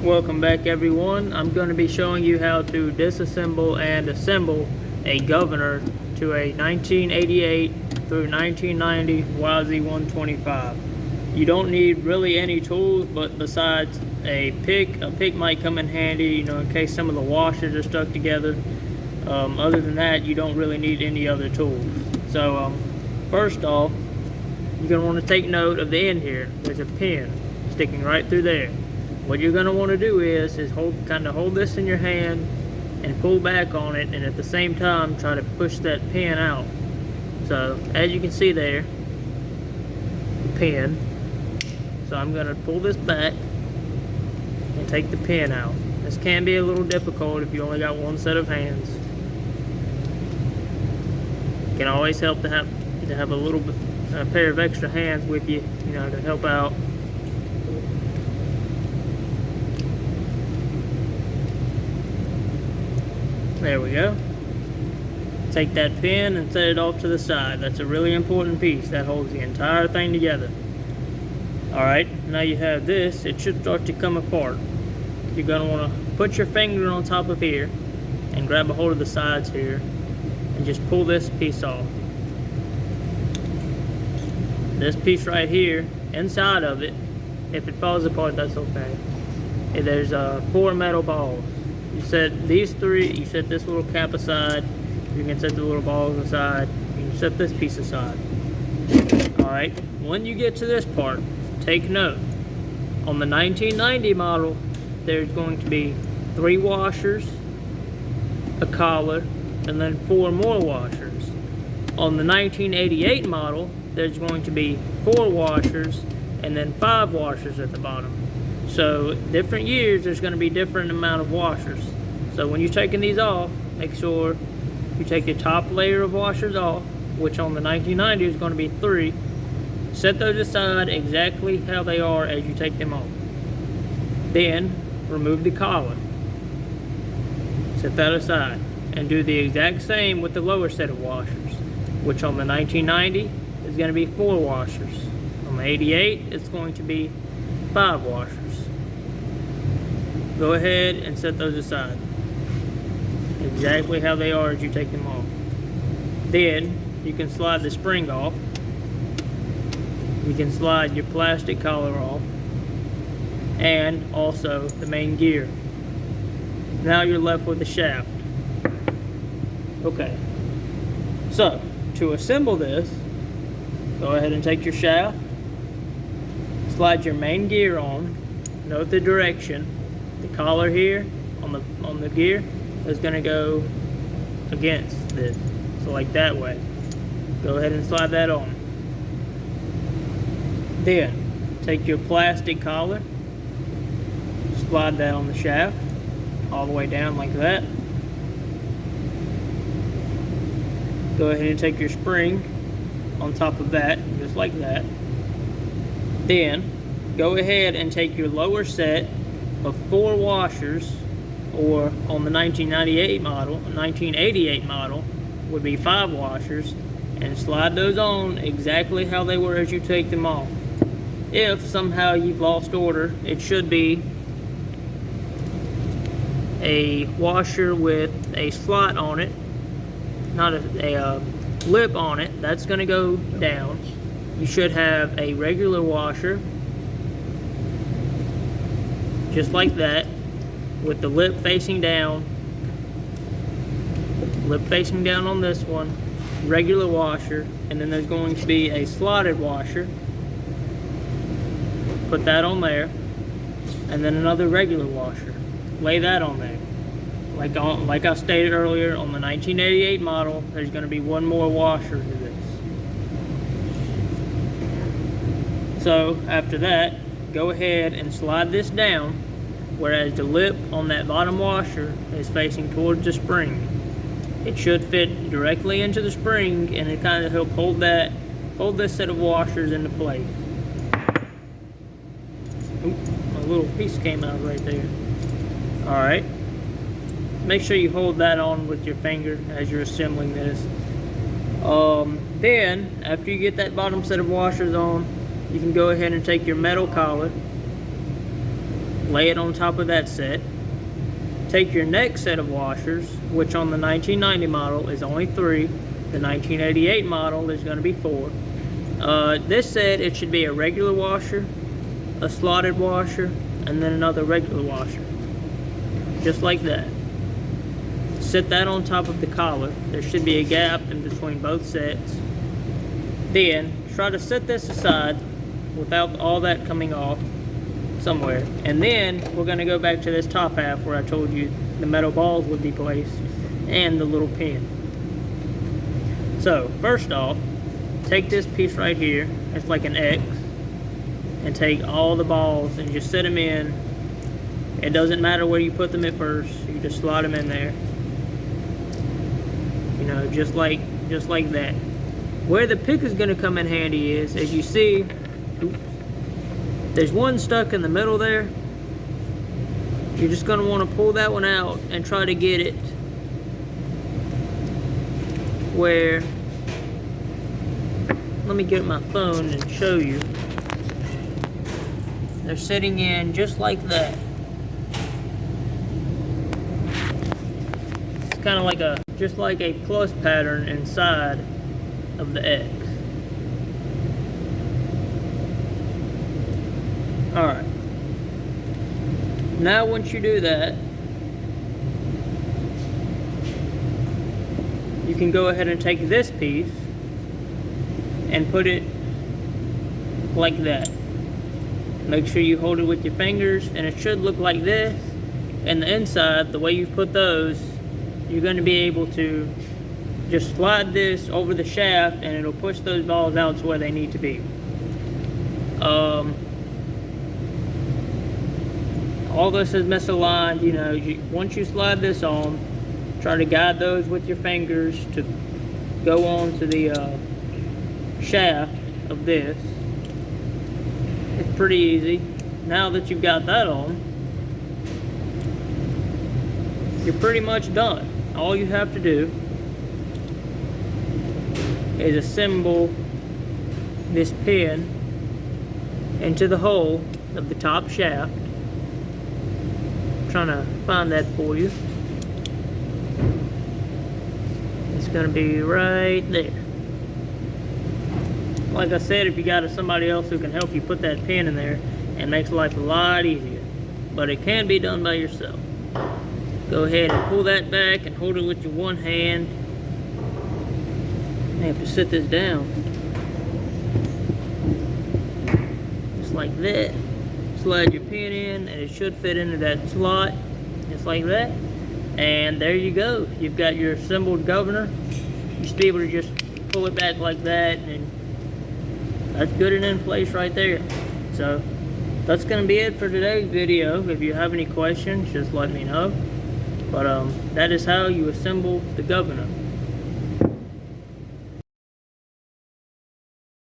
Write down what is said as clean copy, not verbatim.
Welcome back everyone. I'm going to be showing you how to disassemble and assemble a governor to a 1988 through 1990 yz125. You don't need really any tools, but besides a pick might come in handy, in case some of the washers are stuck together. Other than that, you don't really need any other tools. So first off, you're going to want to take note of the end here. There's a pin sticking right through there. What you're going to want to do is kind of hold this in your hand and pull back on it, and at the same time try to push that pin out. So as you can see there, the pin. So I'm going to pull this back and take the pin out. This can be a little difficult if you only got one set of hands. It can always help to have a pair of extra hands with you, to help out. There we go. Take that pin and set it off to the side. That's a really important piece. That holds the entire thing together. Alright, now you have this. It should start to come apart. You're going to want to put your finger on top of here and grab a hold of the sides here and just pull this piece off. This piece right here, inside of it, if it falls apart, that's okay. There's 4 metal balls. You set these 3, you set this little cap aside, you can set the little balls aside, you can set this piece aside. Alright, when you get to this part, take note. On the 1990 model, there's going to be 3 washers, a collar, and then 4 more washers. On the 1988 model, there's going to be 4 washers, and then 5 washers at the bottom. So different years, there's going to be different amount of washers. So when you're taking these off, make sure you take your top layer of washers off, which on the 1990 is going to be 3. Set those aside exactly how they are as you take them off. Then remove the collar. Set that aside and do the exact same with the lower set of washers, which on the 1990 is going to be 4 washers. On the 88, it's going to be 5 washers. Go ahead and set those aside exactly how they are as you take them off. Then you can slide the spring off. You can slide your plastic collar off, and also the main gear. Now you're left with the shaft. Okay, so to assemble this, go ahead and take your shaft, slide your main gear on, note the direction. The collar here on the gear is going to go against this, so like that way. Go ahead and slide that on. Then take your plastic collar, slide that on the shaft all the way down like that. Go ahead and take your spring on top of that, just like that. Then go ahead and take your lower set of 4 washers, or on the 1988 model would be 5 washers, and slide those on exactly how they were as you take them off. If somehow you've lost order, it should be a washer with a slot on it, not a lip on it. That's going to go down. You should have a regular washer, just like that, with the lip facing down. Lip facing down on this one, regular washer, and then there's going to be a slotted washer. Put that on there, and then another regular washer. Lay that on there. Like I stated earlier, on the 1988 model, there's going to be 1 more washer to this. So after that, go ahead and slide this down, whereas the lip on that bottom washer is facing towards the spring. It should fit directly into the spring, and it kind of help hold this set of washers into place. Oop, a little piece came out right there. Alright, make sure you hold that on with your finger as you're assembling this. Then after you get that bottom set of washers on, you can go ahead and take your metal collar, lay it on top of that set. Take your next set of washers, which on the 1990 model is only 3. The 1988 model is going to be 4. This set, it should be a regular washer, a slotted washer, and then another regular washer. Just like that. Set that on top of the collar. There should be a gap in between both sets. Then, try to set this aside without all that coming off somewhere. And then, we're going to go back to this top half where I told you the metal balls would be placed and the little pin. So, first off, take this piece right here, it's like an X, and take all the balls and just set them in. It doesn't matter where you put them at first, you just slide them in there. You know, just like that. Where the pick is going to come in handy is, as you see, oops, there's one stuck in the middle there. You're just going to want to pull that one out and try to get it where, let me get my phone and show you. They're sitting in just like that. It's kind of like just like a plus pattern inside of the X. Alright. Now once you do that, you can go ahead and take this piece and put it like that. Make sure you hold it with your fingers, and it should look like this. And the inside, the way you put those, you're going to be able to just slide this over the shaft and it'll push those balls out to where they need to be. All this is misaligned, you know. Once you slide this on, try to guide those with your fingers to go on to the shaft of this. It's pretty easy. Now that you've got that on, you're pretty much done. All you have to do is assemble this pin into the hole of the top shaft. I'm trying to find that for you. It's going to be right there. Like I said, if you got somebody else who can help you put that pin in there, it makes life a lot easier. But it can be done by yourself. Go ahead and pull that back and hold it with your one hand. You have to sit this down. Just like that. Slide your pin in and it should fit into that slot. Just like that. And there you go. You've got your assembled governor. You should be able to just pull it back like that, and that's good and in place right there. So that's going to be it for today's video. If you have any questions, just let me know. But that is how you assemble the governor.